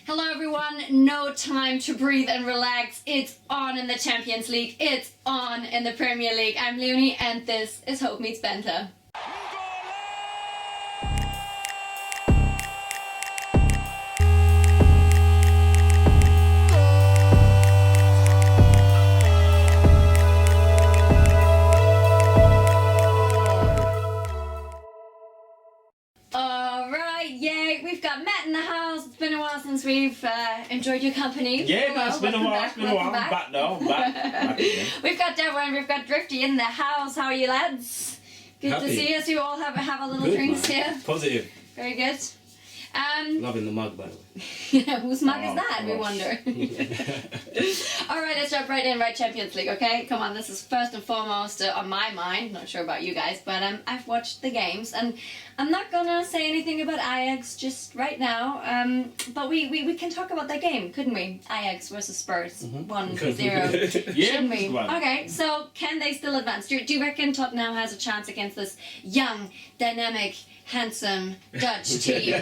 Hello everyone, no time to breathe and relax. It's on in the Champions League, it's on in the Premier League. I'm Leonie and this is Hope Meets Banter. We've got Matt in the house. It's been a while since we've enjoyed your company. Yeah, no, it's been a while. I'm back now. I'm back. We've got Deborah and we've got Drifty in the house. How are you, lads? Good to see us. You all have a little drinks here. Positive. Very good. Loving the mug, by the way. Yeah, whose mug is that, we wonder. Alright, let's jump right in, right? Champions League, okay? Come on, this is first and foremost on my mind. Not sure about you guys, but I've watched the games, and I'm not gonna say anything about Ajax just right now, but we can talk about that game, couldn't we? Ajax versus Spurs, 1-0. Yeah, shouldn't we? well. Okay, so can they still advance? Do you reckon Tottenham has a chance against this young, dynamic, handsome Dutch team?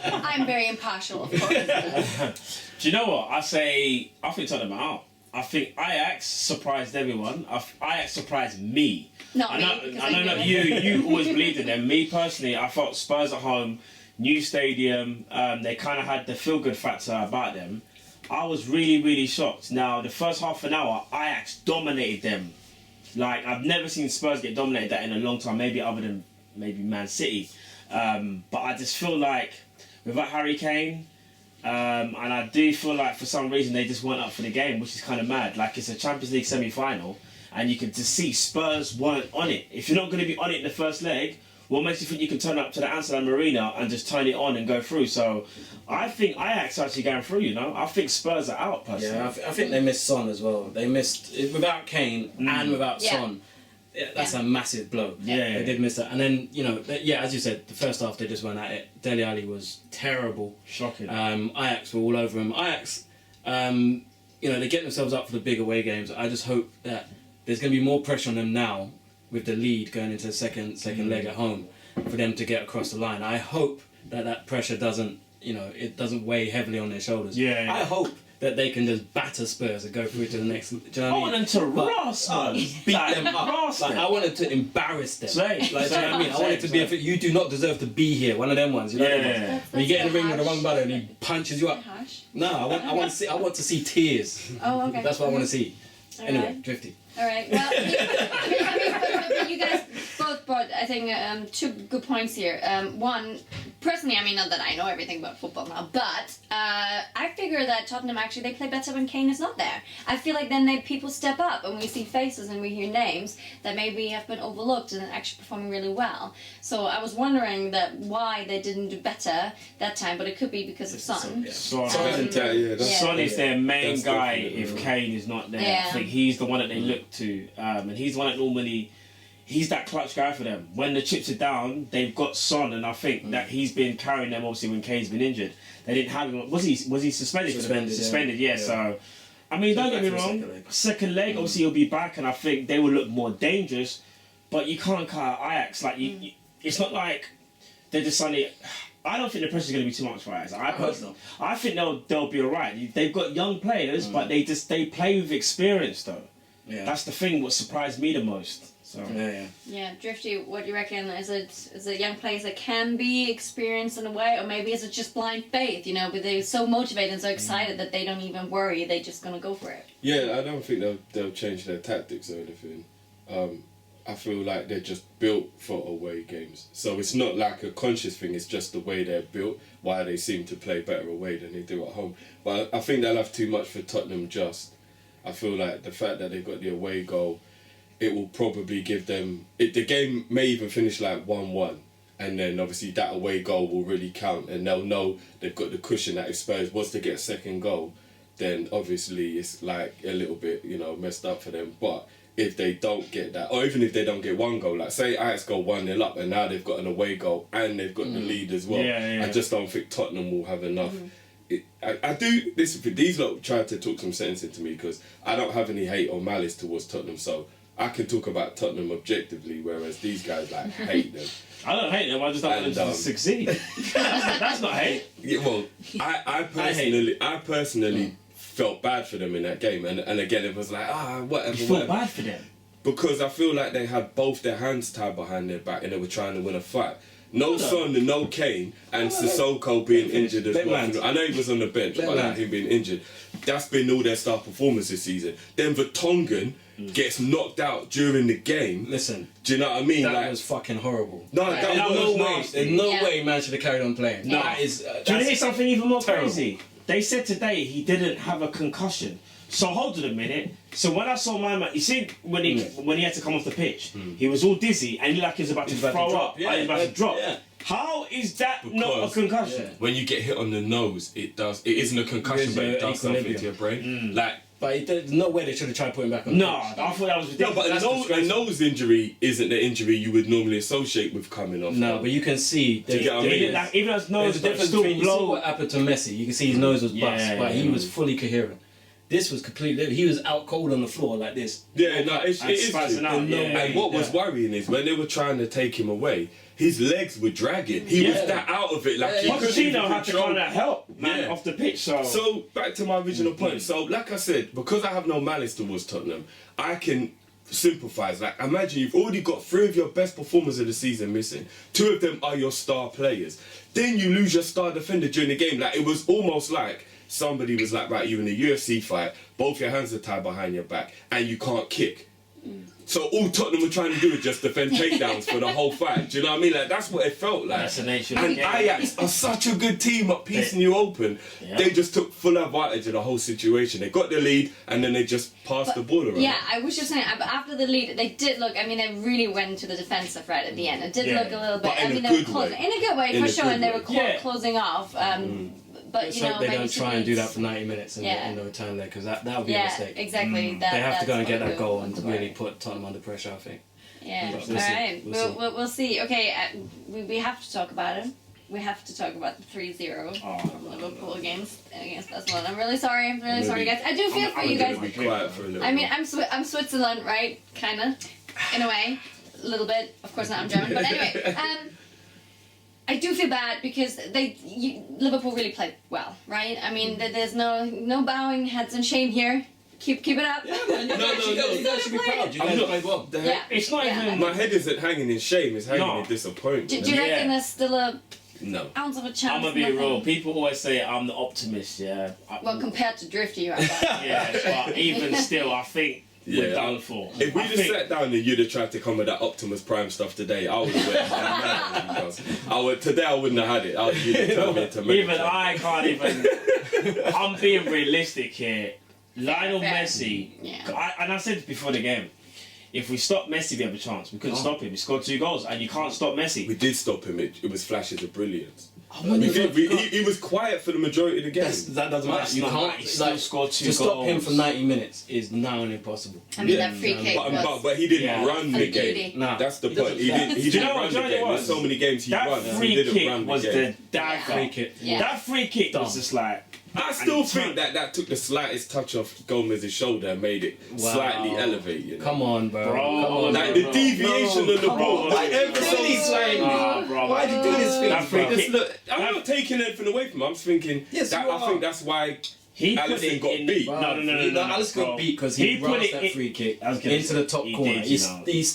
I'm very impartial, of course. Do you know what? I think Tottenham are out. I think Ajax surprised everyone. Ajax surprised me. Not me. I know you always believed in them. Me personally, I felt Spurs at home, new stadium, they kind of had the feel-good factor about them. I was really, really shocked. Now, the first half an hour, Ajax dominated them. Like, I've never seen Spurs get dominated that in a long time, maybe other than maybe Man City. But I just feel like without Harry Kane, and I do feel like for some reason they just weren't up for the game, which is kind of mad. Like, it's a Champions League semi-final, and you can just see Spurs weren't on it. If you're not going to be on it in the first leg, what makes you think you can turn up to the Amsterdam Arena and just turn it on and go through? So I think Ajax are actually going through, you know. I think Spurs are out, personally. Yeah, I think they missed Son as well. They missed, without Kane and without Son. Yeah, that's a massive blow. Yeah, they did miss that. And then, you know, as you said, the first half they just went at it. Dele Alli was terrible. Shocking. Ajax were all over him. Ajax, you know, they get themselves up for the big away games. I just hope that there's going to be more pressure on them now with the lead going into the second leg at home for them to get across the line. I hope that pressure doesn't, you know, it doesn't weigh heavily on their shoulders. Yeah. I hope that they can just batter Spurs and go through to the next. Do you know what I mean? I want them to roast them. Beat them up. Like, I wanted to embarrass them. Same. Do you know what I mean? I wanted to be you do not deserve to be here. One of them ones. You know Yeah. when you get in the ring with the wrong brother and he punches you up. No, I want to see tears. Oh, okay. That's what I want to see. All Anyway, right. Drifty. All right. Well, but you guys both brought, I think, two good points here. One, personally, I mean, not that I know everything about football now, but I figure that Tottenham actually they play better when Kane is not there. I feel like then people step up and we see faces and we hear names that maybe have been overlooked and are actually performing really well. So I was wondering why they didn't do better that time, but it could be because of Son. Son is their main guy if Kane is not there. Yeah. I think he's the one that they look to, and he's the one that normally, he's that clutch guy for them. When the chips are down, they've got Son, and I think that he's been carrying them obviously when Kane's been injured. They didn't have him. Was he suspended? Suspended, yeah. So, I mean, don't get me wrong. Second leg, obviously he'll be back, and I think they will look more dangerous. But you can't cut out Ajax. Like it's not like they're just suddenly. I don't think the pressure's going to be too much for Ajax. I think they'll be alright. They've got young players, but they play with experience though. Yeah. That's the thing. What surprised me the most. So. Yeah, Drifty, what do you reckon? Is it young players that can be experienced in a way, or maybe is it just blind faith? You know, but they're so motivated and so excited that they don't even worry. They're just gonna go for it. Yeah, I don't think they'll change their tactics or anything. I feel like they're just built for away games. So it's not like a conscious thing, it's just the way they're built, why they seem to play better away than they do at home. But I think they'll have too much for Tottenham just. I feel like the fact that they've got the away goal, it will probably give them... the game may even finish like 1-1, and then obviously that away goal will really count, and they'll know they've got the cushion that if Spurs was to get a second goal, then obviously it's like a little bit, you know, messed up for them. But if they don't get that, or even if they don't get one goal, like say Ajax go 1-0 up and now they've got an away goal and they've got the lead as well, I just don't think Tottenham will have enough. I do this. These lot tried to talk some sense into me because I don't have any hate or malice towards Tottenham, so I can talk about Tottenham objectively, whereas these guys like hate them. I don't hate them. I just don't want them to succeed. That's not hate. Yeah, well, I personally felt bad for them in that game, and again it was like whatever. You felt bad for them because I feel like they had both their hands tied behind their back and they were trying to win a fight. No Son and no Kane, and Sissoko being injured as well. I know he was on the bench, but like him being injured, that's been all their star performers this season. Then Vertonghen gets knocked out during the game. Listen, do you know what I mean? That was fucking horrible. No, that was nasty. There's no way man should have carried on playing. No. That is. Do you want to hear something even more terrible. crazy? They said today he didn't have a concussion. So hold on a minute. So when I saw my man, you see when he had to come off the pitch, he was all dizzy and he like he was about to throw up. Yeah, he was about to drop. Yeah. How is that not a concussion? When you get hit on the nose, it isn't a concussion, but it does something to your brain. But there's no way they should have tried putting back on. No, I thought that was ridiculous. No, but a nose injury isn't the injury you would normally associate with coming off. No, but you can see. Even as nose, there's a difference between you see what happened to Messi. You can see his nose was bust, but he was fully coherent. This was completely. He was out cold on the floor like this. Yeah, no, it is true. And what was worrying is when they were trying to take him away, his legs were dragging. He was that out of it. Like Pochettino had to kind of help man off the pitch. So back to my original point. So like I said, because I have no malice towards Tottenham, I can sympathise. Like imagine you've already got 3 of your best performers of the season missing. 2 of them are your star players. Then you lose your star defender during the game. Like it was almost like somebody was like, right, you're in a UFC fight, both your hands are tied behind your back, and you can't kick. So all Tottenham were trying to do is just defend takedowns for the whole fight. Do you know what I mean? Like that's what it felt like. That's the nation. And Ajax are such a good team at piecing you open. Yeah. They just took full advantage of the whole situation. They got the lead and then they just passed the ball around. Yeah, I was just saying, after the lead, they did look, I mean, they really went to the defensive right at the end. It did look a little bit, I mean, they were closing, in a good way for sure, and they were closing off. But let's you know, hope they don't try and do that for 90 minutes in the return leg, because that would be a mistake. Exactly. They have to go and get that goal and really put Tottenham under pressure, I think. Yeah. All right. We'll see. Okay. We have to talk about it. We have to talk about the 3-0 from Liverpool against Barcelona. I'm really sorry. I'm really sorry, guys. I do feel for you guys. Be quiet for a little I mean, I'm Switzerland, right? Kinda, in a way, a little bit. Of course not. I'm German, but anyway. I do feel bad because Liverpool really played well, right? I mean, there's no bowing heads and shame here. Keep it up. Yeah, man. You guys should be proud. You guys played well. It's not even. My head isn't hanging in shame. It's hanging in disappointment. Do you reckon there's still a ounce of a chance? I'm gonna be real. People always say I'm the optimist. Yeah. Well, compared to Drifty, you're right. Yeah, but even still, I think. We're done for. If we just sat down and you'd have tried to come with that Optimus Prime stuff today, I would have Today I wouldn't have had it. Even I can't even. I'm being realistic here. Lionel Messi, and I said before the game, if we stop Messi, we have a chance. We couldn't stop him. He scored 2 goals, and you can't stop Messi. We did stop him. It was flashes of brilliance. He was quiet for the majority of the game. That doesn't matter. You can't score 2 goals. To stop him for 90 minutes is now impossible. I mean, that free kick but he didn't run the game. Nah, that's the point. He didn't run the game. There's so many games he won. That free kick was the dagger. That free kick was just like. I still think that took the slightest touch off Gomez's shoulder and made it slightly elevate. You know? Come on, bro. Come on, like the deviation of the ball. Why did you do this thing? That free kick. Look, I'm not taking anything away from him. I'm just thinking. Yes, I think that's why. Alisson got beat. No. Alisson got beat because he put that free kick into the top corner.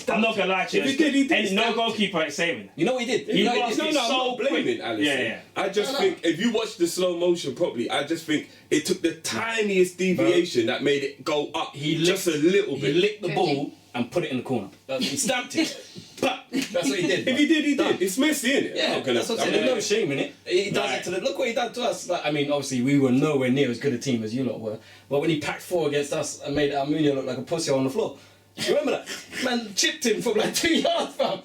I'm not gonna lie to you. He did. No goalkeeper ain't saving. You know what he did? I'm not blaming Alisson. Yeah. I just think if you watch the slow motion properly, I just think it took the tiniest deviation that made it go up just a little bit. He licked the ball and put it in the corner. He stamped it. But that's what he did. If he did, he did. It's Messi, innit? Yeah, that's what I'm saying. There's no shame in it. He does it to the. Look what he done to us. Like, I mean, obviously we were nowhere near as good a team as you lot were. But when he packed 4 against us and made Almunia look like a pussy on the floor, you remember that? Man chipped him from like 2 yards, fam.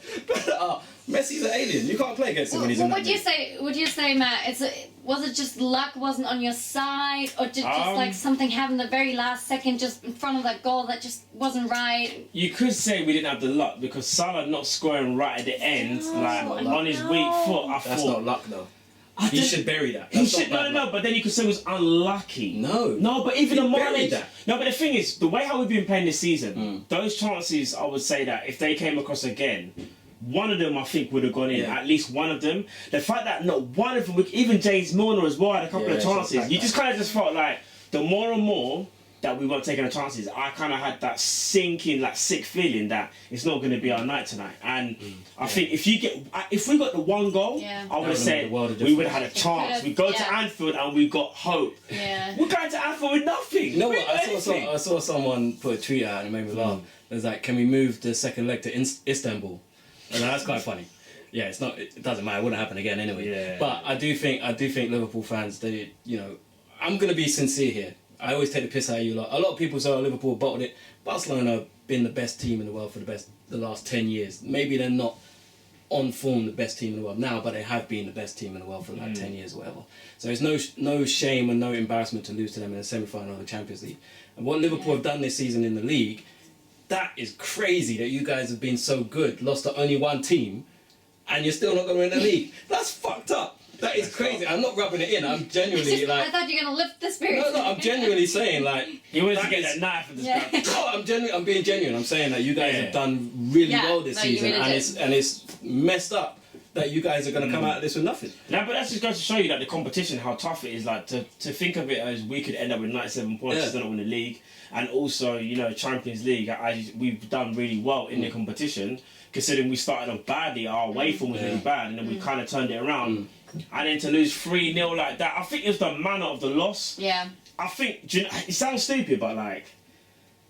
Messi's an alien. You can't play against him when he's in that game. Would you say, Matt? Was it just luck wasn't on your side, or did just like something happen the very last second, just in front of that goal that just wasn't right? You could say we didn't have the luck because Salah not scoring right at the end, on his weak foot. That's not luck though. He should bury that. No, but then you could say it was unlucky. No, but even the buried that. No, but the thing is, the way how we've been playing this season, those chances, I would say that if they came across again, one of them I think would have gone in. Yeah. At least one of them. The fact that not one of them, even James Milner as well, had a couple of chances. You just kind of just felt like the more and more that we weren't taking the chances, I kind of had that sinking, like sick feeling that it's not going to be our night tonight. And I think if we got the one goal, I would have said we would have had a chance. We go to Anfield and we got hope. Yeah. We're going to Anfield with nothing. You know what? I saw someone put a tweet out and it made me laugh. It was like, can we move the second leg to Istanbul? And that's quite funny. Yeah, it's not. It doesn't matter. It wouldn't happen again anyway. Yeah. But I do think Liverpool fans, they, you know, I'm gonna be sincere here. I always take the piss out of you lot. A lot of people say, oh, Liverpool bottled it. Barcelona have been the best team in the world for the last 10 years. Maybe they're not on form the best team in the world now, but they have been the best team in the world for like 10 years or whatever. So it's no shame and no embarrassment to lose to them in the semi-final of the Champions League. And what Liverpool have done this season in the league, that is crazy that you guys have been so good, lost to only one team, and you're still not going to win the league. That's fucked up. That is crazy. I'm not rubbing it in. I'm genuinely like. I thought you were gonna lift the spirit. No, I'm genuinely saying like. You wanted to get that knife at the start. No, I'm being genuine. I'm saying that you guys have done really well this season, really and it's messed up that you guys are going to come out of this with nothing. No, but that's just going to show you that the competition, how tough it is. Like to think of it as we could end up with 97 points, still not win the league, and also Champions League. We've done really well in the competition, considering we started off badly. Our away form was really bad, and then we kind of turned it around. And then to lose 3-0 like that, I think it was the manner of the loss. Yeah. I think, it sounds stupid, but like,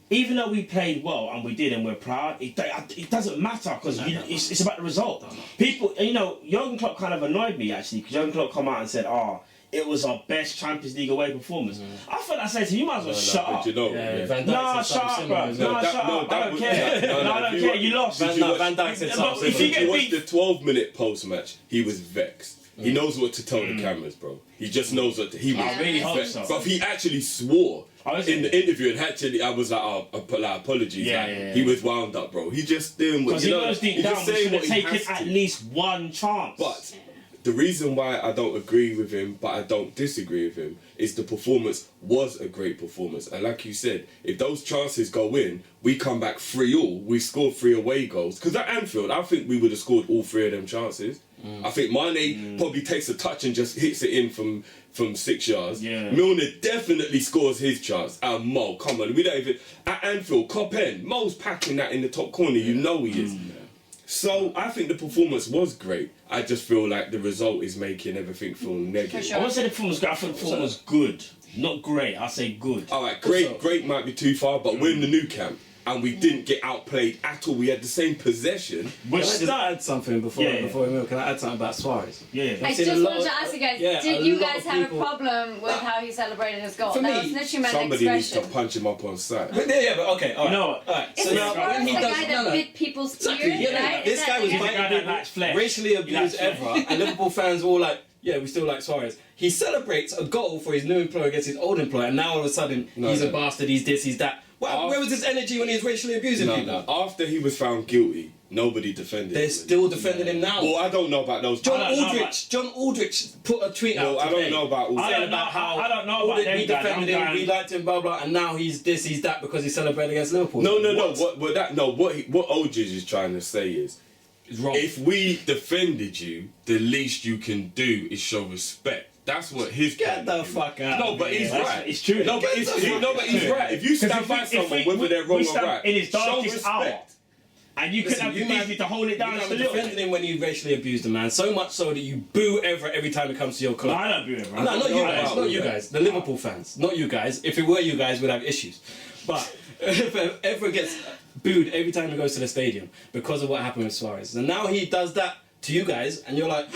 even though we played well and we did and we're proud, it doesn't matter because it's about the result. People, Jurgen Klopp kind of annoyed me actually because Jurgen Klopp come out and said, it was our best Champions League away performance. I thought I said to you, might as well shut up. No, shut up, bro. No, shut up. I don't care. I don't care. You lost. Van Dijk said something. If you watch the 12-minute post-match, he was vexed. He knows what to tell the cameras, bro. He just knows what he was. I really hope so. But he actually swore in the interview, and actually, I was like, apologies. He was wound up, bro. He just doing what because he knows deep down we should have taken at least one chance. But the reason why I don't agree with him, but I don't disagree with him, is the performance was a great performance. And like you said, if those chances go in, we come back 3-3. We scored 3 away goals. Because at Anfield, I think we would have scored all 3 of them chances. I think Mane probably takes a touch and just hits it in from 6 yards. Milner definitely scores his chance. Mo, come on, we don't even... At Anfield, Copen, Mo's packing that in the top corner, you know he is. So I think the performance was great. I just feel like the result is making everything feel negative. For sure. I won't say the performance was good, I think the performance was good. Not great, I say good. Alright, great might be too far, but we're in the new camp. And we didn't get outplayed at all. We had the same possession. Can I just add something before we move? Can I add something about Suarez? I just wanted to ask you guys, did you guys have a problem with how he celebrated his goal? For me, that was literally my somebody next needs to question. punch him up on sight. But okay, all right. You know what? All right. Is So now, Suarez when he the does, guy that bit people's Exactly, ears, right? This Is guy that was the the guy that biting likes flesh. racially abused Evra, and Liverpool fans were all like, yeah, we still like Suarez. He celebrates a goal for his new employer against his old employer, and now all of a sudden he's a bastard, he's this, he's that. Where was his energy when he was racially abusing people? After he was found guilty, nobody defended him. They're still defending him now. Well, I don't know about those. John Aldrich put a tweet out I don't know about I don't know about them we guys. defended him, we liked him, blah blah, and now he's this, he's that because he celebrated against Liverpool. No. What Aldridge is trying to say is, It's wrong. if we defended you, the least you can do is show respect. That's what his. Get the fuck out. No, but he's right. It's true. No, but he's right. If you stand by someone, whether they're wrong or right, in his show darkest hour, respect. and you could have been easy to hold it down You just a were little defending bit. him when he racially abused a man, so much so that you boo Everett every time it comes to your No, club. I don't boo him. No, not you guys, no, not you guys. The Liverpool fans, not you guys. If it were you guys, we'd have issues. But if Everett gets booed every time he goes to the stadium because of what happened with Suarez, and now he does that to you guys, and you're like,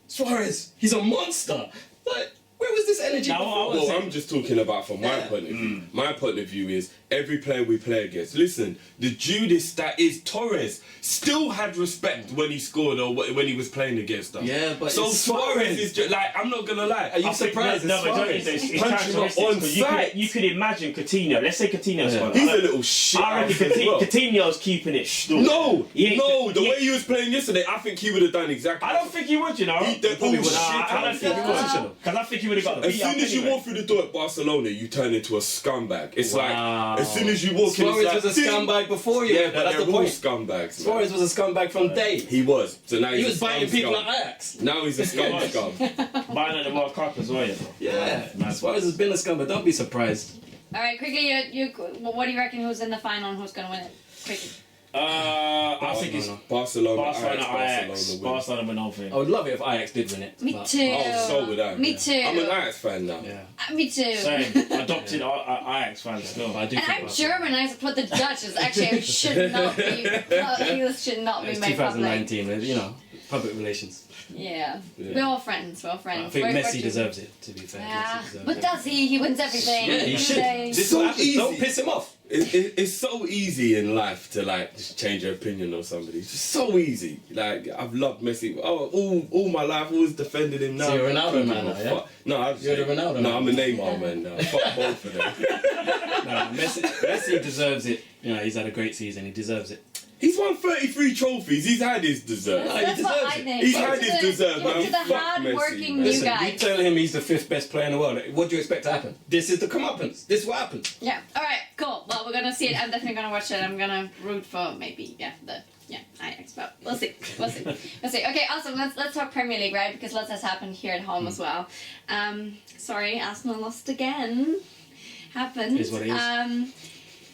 Suarez, he's a monster. Like, where was this energy before? Well, I'm just talking about from my point of view. My point of view is every player we play against. Listen, the Judas that is Torres still had respect when he scored or when he was playing against us. Yeah, but so it's Suarez is just like, I'm not gonna lie. Are you surprised? No, but Suarez? it's Punch him up on sight. you could imagine Coutinho. Let's say Coutinho's gone. He's a little shit. I reckon Coutinho's keeping it still. No, the way he was playing yesterday, I think he would have done exactly. I don't think he would, you know. I don't think he would. Because I think he would would have got As beat soon up as you anyway. walk through the door at Barcelona, you turn into a scumbag. It's Wow. like, as soon as you walk in, Suarez it's like, was a scumbag before you. Yeah, but that's they're the all point. scumbags, man. Suarez was a scumbag from day. He was. So now He he's was a biting scum people scum. at Ajax. Now he's a scum scum. Buying at the World Cup as well, you know. Yeah, Man. Suarez has been a scumbag. Don't be surprised. All right, quickly, what do you reckon who's in the final and who's going to win it? Quickly. I think it's Barcelona, Barcelona, Ajax. Barcelona win. Barcelona win over. I would love it if Ajax did win it. Me but- too. Oh, so would I. Me yeah. too. I'm an Ajax fan now. Yeah. Me too. Same. Adopted Ajax fan still. But I do And think I'm Barcelona. German. I support the Dutch. Actually, I should not be. English should not be It's made public. 2019, you know, public relations. Yeah. Yeah. We're all friends. We're all friends. I think We're- Messi we're- deserves it, to be fair. Yeah, Messi deserves but it. does he? He wins everything. Yeah, he should. They- This is So what happens. Don't easy. piss him off. It's so easy in life to like just change your opinion on somebody. It's just so easy. Like I've loved Messi. All my life, always defended him. Now So you're a Ronaldo Fuck. man now, yeah? No, You're the Ronaldo No, I'm a man. Neymar man now. Fuck both of them. No, Messi deserves it. You know, he's had a great season. He deserves it. He's won 33 trophies. He's had his dessert. No, he That's what deserves I it. think. He's Give had it his to the- dessert, give man. it to the Fuck hard-working Messi, you man. Listen, guys. you tell him he's the 5th best player in the world. What do you expect to happen? This is the comeuppance. This is what happens. Yeah. All right. Cool. Well, we're gonna see it. I'm definitely gonna watch it. I'm gonna root for maybe Ajax, but we'll see. We'll see. We'll see. Okay. Awesome. Let's talk Premier League, right? Because lots has happened here at home as well. Sorry, Arsenal lost again. Happened. Is what it is.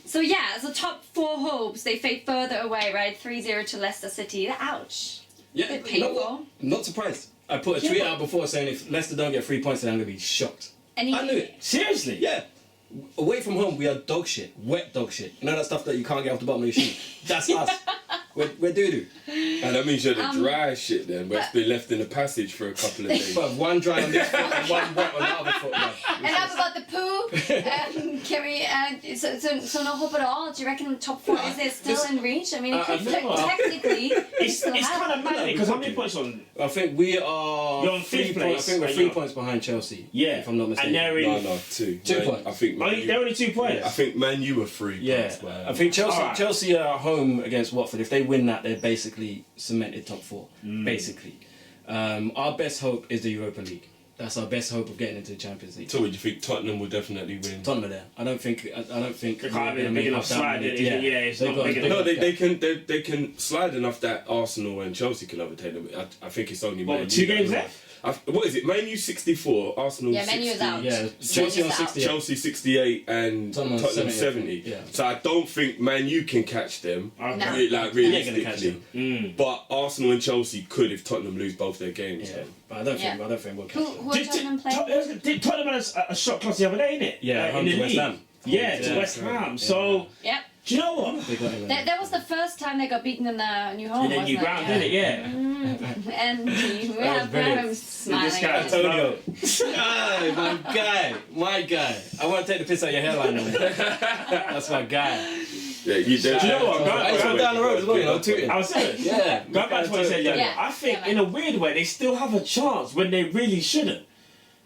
So yeah, so top four hopes they fade further away, right? 3-0 to Leicester City. Ouch. Yeah, Bit you know painful. what? I'm not surprised. I put a Yeah, tweet but- out before saying if Leicester don't get 3 points, then I'm going to be shocked. And you, I knew it. Seriously? Yeah. Away from home, we are dog shit. Wet dog shit. You know that stuff that you can't get off the bottom of your shoe? That's us. We're doo-doo. And that means you're the dry shit then, where it's but- been left in the passage for a couple of days. But one dry on this foot and one wet on the other foot. Man. Enough about the poo. Can we? So no hope at all. Do you reckon top four is it still in reach? I mean, it could technically. It's still kind happen. of mad because how many points on? I think we are You're on fifth 3 points. I place, think we're and 3 you're- points behind Chelsea. Yeah, if I'm not mistaken. and they're in. No, 2. 2 Man, points. I think Man U, They're only 2 points. I think Man U were 3 Yeah, points. Man. I think Chelsea. Alright. Chelsea are at home against Watford. If they win that, they're basically cemented top 4. Basically, our best hope is the Europa League. That's our best hope of getting into the Champions League. So would you think Tottenham will definitely win? Tottenham are there. I don't think. They we're can't be gonna a big make enough up that slide. many- Yeah, it's They've not got a big big enough. No, gap. they can slide enough that Arsenal and Chelsea can overtake them. I think it's only What, Man 2 U games that- left? What is it? Man U 64, Arsenal Yeah, 60. Man U is out. Yeah, Chelsea on 60. Chelsea 68 and Tottenham Tottenham 70, 70. yeah. So I don't think Man U can catch them. Okay. No. Like They're gonna catch realistically, them. but Arsenal and Chelsea could if Tottenham lose both their games. Yeah, So. but I don't Yeah. think we'll catch Who them. are Tottenham playing? Did Tottenham had a shot class the other day, innit? Yeah, in home the to West league. Ham. Yeah, to Yeah. West Ham. Yeah. So, Yep. do you know what? They got him in. That was the first time they got beaten in the new home, In the wasn't new ground, it? didn't it? Yeah. And we have brilliant. him smiling. This guy, again. Antonio. Hey, my guy. I won't take the piss out of your hairline no more. That's my guy. Yeah, Do you know what? I saw him down the road as well, you know, tooting. I was serious. Yeah. Going back to what I said, Yeah. I think Yeah, in a weird way they still have a chance when they really shouldn't.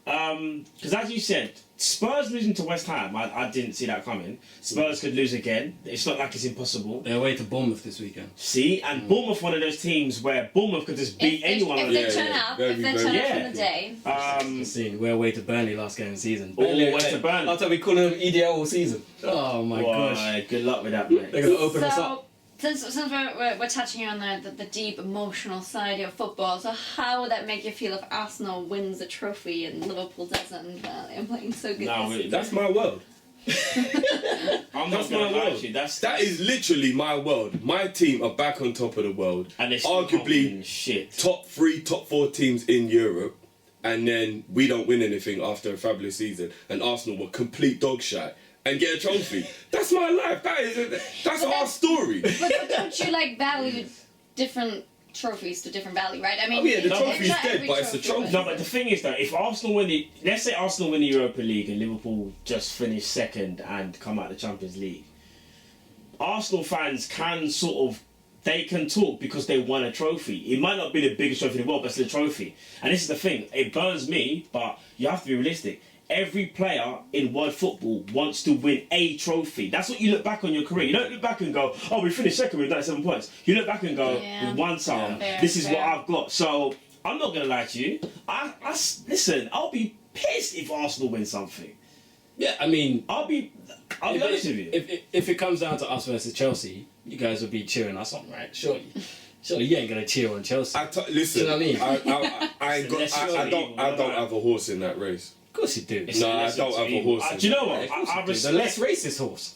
Because as you said, Spurs losing to West Ham, I didn't see that coming. Spurs could lose again. It's not like it's impossible. They're away to Bournemouth this weekend. See, and Bournemouth, one of those teams where Bournemouth could just beat anyone. If on they the turn yeah. up, Very, if they very- turn up Yeah. from the day. See, we're away to Burnley last game of the season. Oh, away to Burnley. I thought we called them EDL all season. Oh my gosh. Why, good luck with that, mate. They're going to open us So, up. since we're touching on the deep emotional side of football, so how would that make you feel if Arsenal wins the trophy and Liverpool doesn't? They're playing so good. No, this That's my world. I'm not That's going my to lie world. to you. That is literally my world. My team are back on top of the world. and they're still arguably confident as shit. top 3, top 4 teams in Europe, and then we don't win anything after a fabulous season, and Arsenal were complete dog shit and get a trophy. That's my life. That's our story. but don't you value different trophies to different value, right? I mean, Oh yeah, the No, trophy's not dead, every but it's a trophy. No, but the thing is though, if Arsenal win the, let's say Arsenal win the Europa League and Liverpool just finish second and come out of the Champions League, Arsenal fans can they can talk because they won a trophy. It might not be the biggest trophy in the world, but it's a trophy. And this is the thing, it burns me, but you have to be realistic. Every player in world football wants to win a trophy. That's what you look back on your career. You don't look back and go, oh, we finished second with 97 points. You look back and go, Yeah. we won some. Fair, This is fair. what I've got. So I'm not gonna lie to you. Listen, I'll be pissed if Arsenal win something. Yeah, I mean, I'll be honest with you. If it comes down to us versus Chelsea, you guys will be cheering us on, right? Surely you ain't gonna cheer on Chelsea. Listen, You know what I mean? I don't have a horse in that race. Of course you do. No, I don't have a horse. Do you know what? Of course I you do. respect. The less racist horse.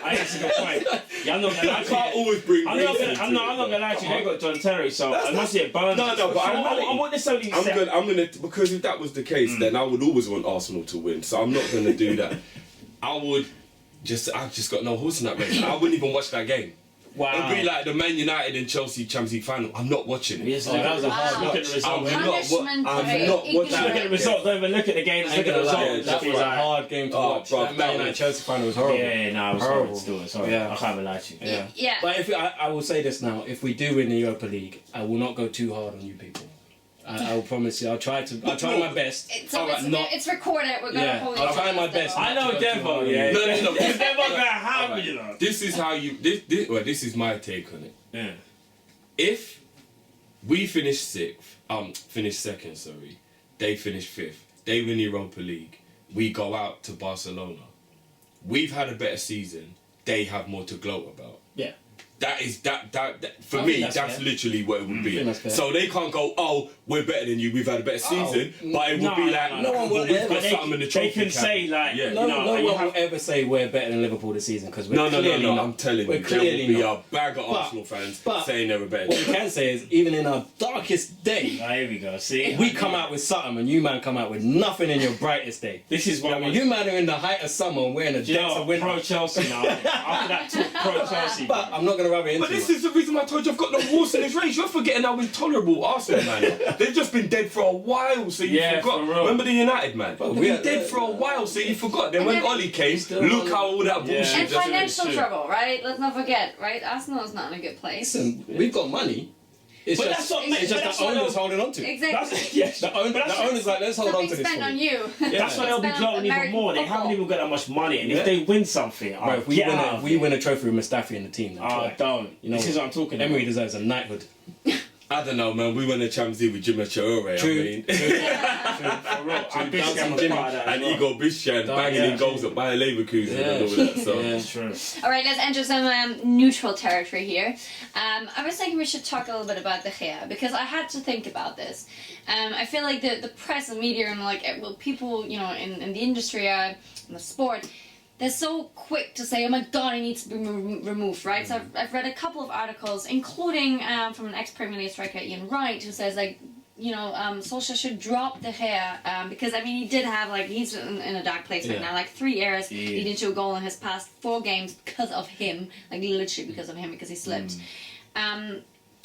I guess a good point. Yeah, I'm not gonna lie I to can't you. always bring I'm not gonna lie to you. They got John Terry, so unless it burns. No, but I won't necessarily. I'm gonna because if that was the case, then I would always want Arsenal to win. So I'm not gonna do that. I've just got no horse in that race. I wouldn't even watch that game. Wow. It'd be like the Man United and Chelsea Champions League final. I'm not watching it. Yes, that was a hard Wow. look at the result. I'm Punishment not for watching. Look at the result. Don't even look at the game. Look at the result. That was a hard game to watch. bro, That Man United Chelsea final was horrible. Yeah, it was horrible. Still, sorry. Yeah. I can't even lie to you. Yeah. Yeah. But I will say this now: if we do win the Europa League, I will not go too hard on you people. I will promise you. I'll try my best. It's recorded. We're gonna hold I'll each try other my to best. the- I know Devo. Yeah. No. Devo gonna have me, you know. This is how you. This is my take on it. Yeah. If we finish second, sorry, they finish fifth, they win the Europa League, we go out to Barcelona, we've had a better season, they have more to gloat about. Yeah. That is that for I me. think That's fair. literally what it would I be. think that's fair. So they can't go, oh, we're better than you. We've had a better season, but it would no, be no, like, no one will we've ever- got something in the trophy. They can say like, Yeah. No, you know, no and you one have- will ever say we're better than Liverpool this season because we're No. clearly not. I'm telling We're you, there clearly will be not. a bag of Arsenal fans but- saying they were better. What we can say is, even in our darkest day, Oh, here we go. See, we come out with something, and you man come out with nothing in your brightest day. This is what I mean, you man are in the height of summer and we're in the you know, depths of winter. pro Chelsea now. After that, pro Chelsea. But I'm not going to rub it into But this you. is the reason why I told you I've got no horse in this race. You're forgetting how intolerable Arsenal, man. They've just been dead for a while, so you Yeah, forgot. for real. Remember the United, man? But They've we been are- dead for a while, so you forgot. Then when then- Ollie came, Still look on- how all that Yeah. bullshit And just financial went. trouble, right? Let's not forget, right? Arsenal is not in a good place. Listen, we've got money. It's But just, that's what- it's but just that's the what owners they'll- holding on to it. Exactly. Yes, The owner's like, let's hold on Something to this spent for on you. you. That's why they'll be Spent on gloating even American more. They football. haven't even got that much money, and Yeah. if they win something, Bro, if we win a trophy with Mustafi in the team, then Oh, don't. You know This is what I'm talking about. Emery deserves a knighthood. I don't know, man. We won the Champions League with Jimmy Traore. True. I mean, For real. I'm big Dancing fan of Jimmy. part of that as and well. Igor Bishan banging in goals at Bayer Leverkusen and all that. So. Yeah. It's true. All right, let's enter some neutral territory here. I was thinking we should talk a little bit about De Gea because I had to think about this. I feel like the press and media and people in the industry, in the sport, they're so quick to say, "Oh my God, he needs to be removed," right? So I've read a couple of articles, including from an ex-Premier League striker, Ian Wright, who says Solskjaer should drop De Gea because he did have he's in a dark place right now. 3 years he didn't show a goal in his past 4 games because of him, literally because of him because he slipped.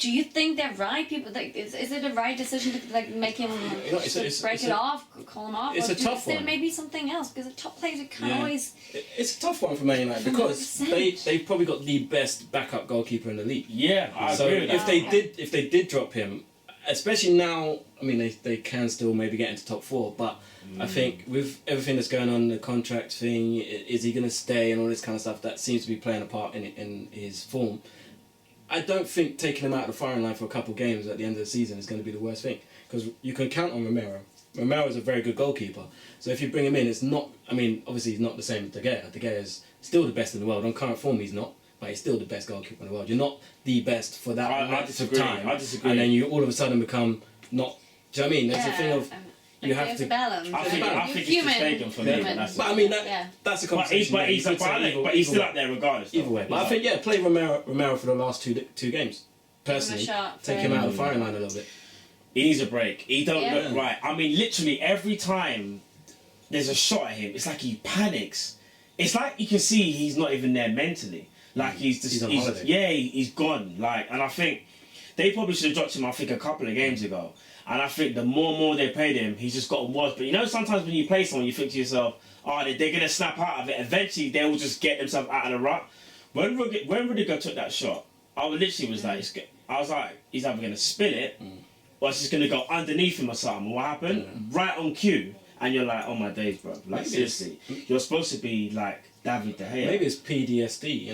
Do you think they're right? People is it a right decision to make him break it off, call him off? It's or a do you tough think one. Maybe something else because the top players can't always. It's a tough one for Man United because 100%. they've probably got the best backup goalkeeper in the league. Yeah, I So agree with if that. they did drop him, especially now, they can still maybe get into top 4, but I think with everything that's going on, the contract thing, is he going to stay and all this kind of stuff, that seems to be playing a part in his form. I don't think taking him out of the firing line for a couple of games at the end of the season is going to be the worst thing, because you can count on Romero. Romero is a very good goalkeeper, so if you bring him in, it's not, obviously he's not the same as De Gea. De Gea is still the best in the world. On current form he's not, but he's still the best goalkeeper in the world. You're not the best for that I length of disagree. time, I disagree. and then you all of a sudden become not. Do you know what I mean? There's a thing of you have there's to. a balance. I think You're it's human. mistaken for me. Human. But that's But that's a But conversation. that you could say but he's still way. up there regardless. though. Either way, but I think play Romero for the last two games. Personally, shot, take him out of the firing line a little bit. He needs a break. He don't Yeah. look right. Literally every time there's a shot at him, it's like he panics. It's like you can see he's not even there mentally. He's on holiday. he's gone. And I think they probably should have dropped him. I think a couple of games ago. And I think the more they played him, he's just gotten worse. But sometimes when you play someone, you think to yourself, "Oh, they're gonna snap out of it. Eventually, they will just get themselves out of the rut." When Rudiger took that shot, I literally was like, he's either gonna spin it, or it's just gonna go underneath him or something. What happened? Right on cue, and you're like, "Oh my days, bro! Seriously, you're supposed to be like David De Gea." Maybe it's PTSD,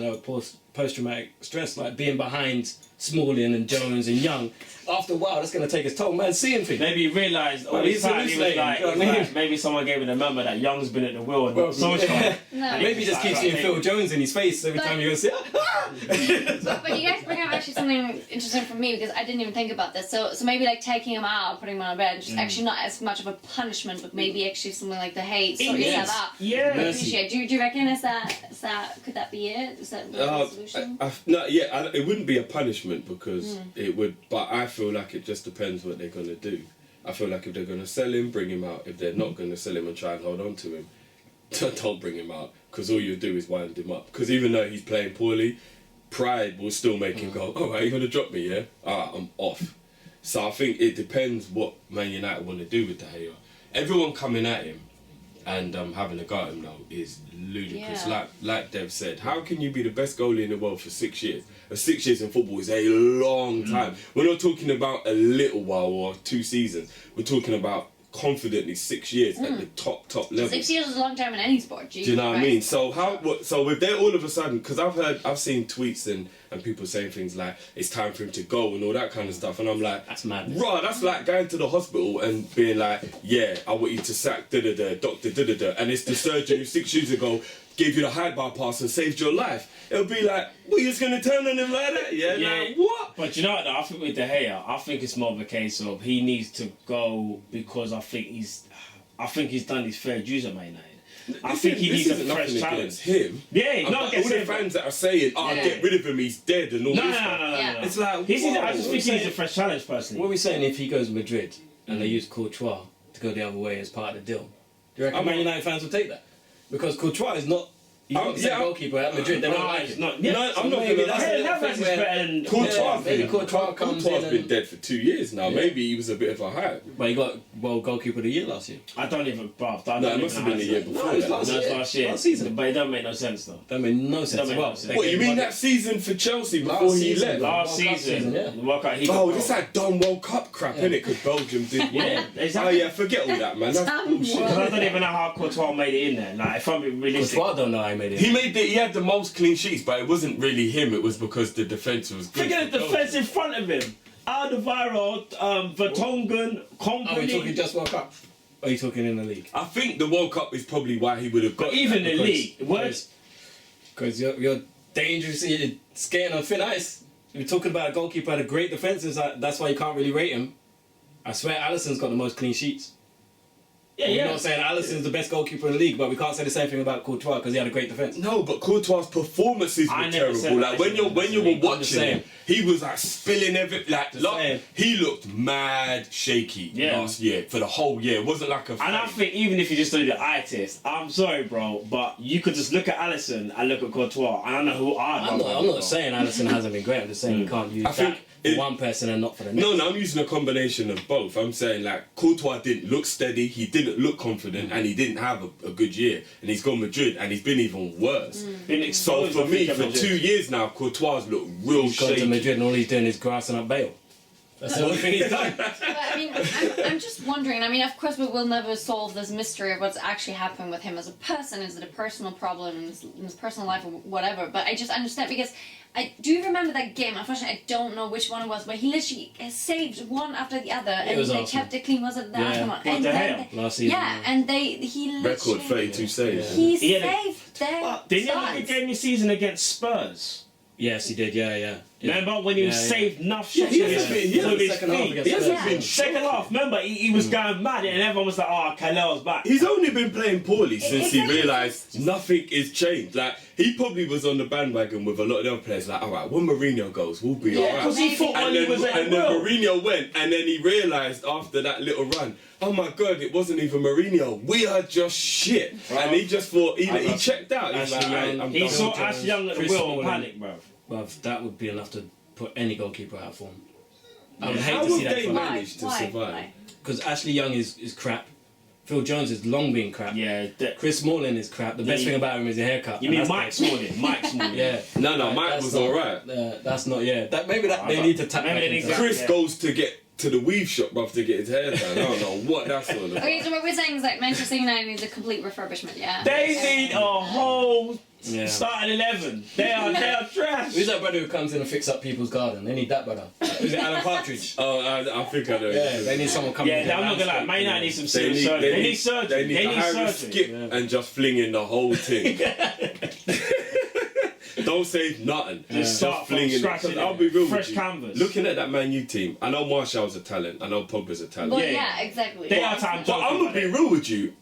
post-traumatic stress, like being behind Smalling and Jones and Young, after a while that's going to take its toll. Man, seeing things. Maybe he realised all this time he was like, maybe someone gave him the number that Young's been at the wheel and Solskjaer. No. Maybe he just keeps seeing Phil Jones in his face every time you go see But you guys bring up actually something interesting for me because I didn't even think about this. So maybe like taking him out, putting him on a bench, actually not as much of a punishment, but maybe actually something like the hate sort yourself up. Yeah. Appreciate. Do you reckon is that could that be it? Is that the solution? It wouldn't be a punishment because it would, but I feel like it just depends what they're gonna do. I feel like if they're gonna sell him, bring him out. If they're not gonna sell him and try and hold on to him, don't bring him out because all you do is wind him up. Because even though he's playing poorly, pride will still make him go, all right, you're gonna drop me, yeah? I'm off. So I think it depends what Man United want to do with De Gea. Everyone coming at him and having a go at him now is ludicrous. Yeah. Like Dev said, how can you be the best goalie in the world for 6 years? 6 years in football is a long time. We're not talking about a little while or 2 seasons. We're talking about confidently 6 years at the top level. 6 years is a long time in any sport. Do you know what I mean? So so if they're all of a sudden, because I've seen tweets and people saying things like it's time for him to go and all that kind of stuff, and I'm like, That's mad. Right, that's like going to the hospital and being like, yeah, I want you to sack doctor and it's the surgeon who 6 years ago gave you the high bypass and saved your life. It'll be like, well, you're just gonna turn on him like that? Yeah. Like, what? But you know what though, I think with De Gea, I think it's more of a case of he needs to go because I think he's done his fair dues at Man United. I think he needs a fresh challenge. Him. Yeah, not all against the him. fans that are saying, get rid of him, he's dead and all No. this stuff. It's like, I just think he needs a fresh challenge personally. What are we saying if he goes Madrid and they use Courtois to go the other way as part of the deal? Do you reckon Man United fans will take that? Because Courtois is not. He's not the same goalkeeper at Madrid. They won't like him. No, I'm not going to lie. Navas is better than Courtois. Maybe Courtois comes in. Courtois been dead for 2 years now. Yeah. Maybe he was a bit of a hype. But he got goalkeeper of the year last year. I don't even, bruv. No, it must have been the year before. No, it was that. last No, it's last year. Last season. But it don't make no sense though. That made no sense. Don't make Well, no sense. What, you mean that season for Chelsea before Last he season. left? Last World Cup season, season, yeah. the World Cup, he Oh, got this that dumb World Cup crap, innit? Because Belgium did. Yeah, Oh exactly. yeah, forget all that, man. That's Dumb bullshit. World Because I don't even know how Courtois made it in there. Like, if I'm being realistic. Courtois don't know how he made it. He had the most clean sheets, but it wasn't really him. It was because the defence was good. Think of the defence in front of him. Alderweireld, Vertonghen, Are we talking Company. just World Cup? Or are you talking in the league? I think the World Cup is probably why he would have got. But even that, the because- league, what? Because you're dangerous, you're skating on thin ice. You're talking about a goalkeeper had a great defence, that's why you can't really rate him. I swear Alisson's got the most clean sheets. We're not saying Alisson's the best goalkeeper in the league, but we can't say the same thing about Courtois because he had a great defence. No, but Courtois' performances I were never said terrible. that. Like when you were watching saying. him, he was like spilling everything. Like saying. he looked mad shaky last year for the whole year. It wasn't like a. And I think even if you just do the eye test, I'm sorry, bro, but you could just look at Alisson and look at Courtois, and I know who I'm not saying Alisson hasn't been great. I'm just saying you can't use that for one person and not for the next. No, I'm using a combination of both. I'm saying like Courtois didn't look steady, he didn't look confident, and he didn't have a good year. And he's gone Madrid, and he's been even worse. Been So exposed, for I me, think, at for Madrid. 2 years now, Courtois looked real He's gone to shaky. Madrid and all he's doing is grassing up Bale. That's the only thing he's done. But I mean, I'm just wondering. I mean, of course, we will never solve this mystery of what's actually happened with him as a person. Is it a personal problem in his personal life or whatever? But I just understand because I do remember that game. Unfortunately, I don't know which one it was, but he literally saved one after the other, and was they Arsenal. kept it clean. Was it the Yeah. Arsenal one? What, And De then Gea? Last season, yeah, and he literally Record 32 saves. he He had a- saved their Didn't he have a sides. good game this season against Spurs? Yes, he did. Yeah. Remember when he was saved enough shots he with hasn't been- he with hasn't his second half feet? against He hasn't Yeah. been Second half, remember, he was going mad and everyone was like, oh, Kalel's back. He's only been playing poorly since he Exactly. realised nothing is changed. Like he probably was on the bandwagon with a lot of the other players. Like, all right, when Mourinho goes, we'll be all right. because he thought when And he then, was at and then Will. Mourinho went, and then he realised after that little run, oh my God, it wasn't even Mourinho. We are just shit. And he just thought, he checked out. He's Ashley like, Young, I'm He done. saw Jones, Ash Young at the Chris wheel Smalling. and panic, bro. Well, that would be enough to put any goalkeeper out of form. I would How hate to see have that they from managed to survive? Why? because Ashley Young is crap. Phil Jones has long been crap. Yeah, Chris Smalling is crap. The best Yeah. thing about him is the haircut. you and mean that's Mike Smalling? Mike Smalling. Yeah. No, Mike That's was not- all right. That's not. Yeah. That maybe that I they thought- need to tap maybe back they into need that. to- Chris Yeah. goes to get to the weave shop, bruv, to get his hair done. I don't know what that's all about. Okay, so what we're saying is that Manchester United needs a complete refurbishment, yeah? They need a whole Yeah. starting 11. They are trash. Who's that brother who comes in and fix up people's garden? They need that brother. Is it Alan Partridge? Oh, I think I know. Yeah, they need someone coming in. Yeah, I'm not gonna lie. Man United need some serious surgery. They need surgery. They need to hire a surgery. skip and just fling in the whole thing. Don't say nothing. Just start from fling in. scratch. Because I'll be real Fresh with you. canvas. Looking at that Man U team, I know Martial's a talent. I know Pogba's a talent. Well, Yeah, yeah, exactly. They are time. But I'm gonna be real with you.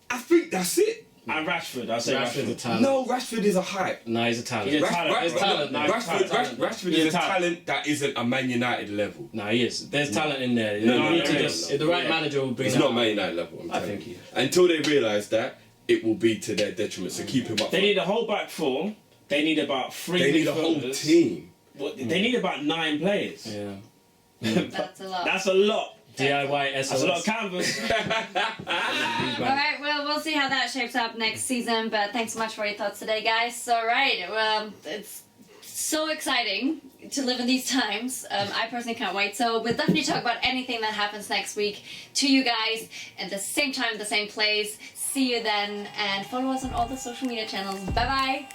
I think that's it. And Rashford, I say Rashford's a Rashford. talent. No, Rashford is a hype. No, he's a talent. He's a talent. There's talent. No, Rashford He's is a talent that isn't a Man United level. No, he is. There's talent in there. No, You need to no, just, no. if the right manager will bring It's that not out. Man United level. I'm I telling think you. he is. Until they realise that, it will be to their detriment. So keep him up. They need a whole back four. They need about 3 They need a whole midfielders. team. What, they need about 9 players. Yeah. That's a lot. That's a lot. DIY That's a lot of SOS. canvas. Alright, well, we'll see how that shapes up next season, but thanks so much for your thoughts today, guys. Alright, well, it's so exciting to live in these times. I personally can't wait. So we'll definitely talk about anything that happens next week to you guys at the same time, the same place. See you then, and follow us on all the social media channels. Bye-bye!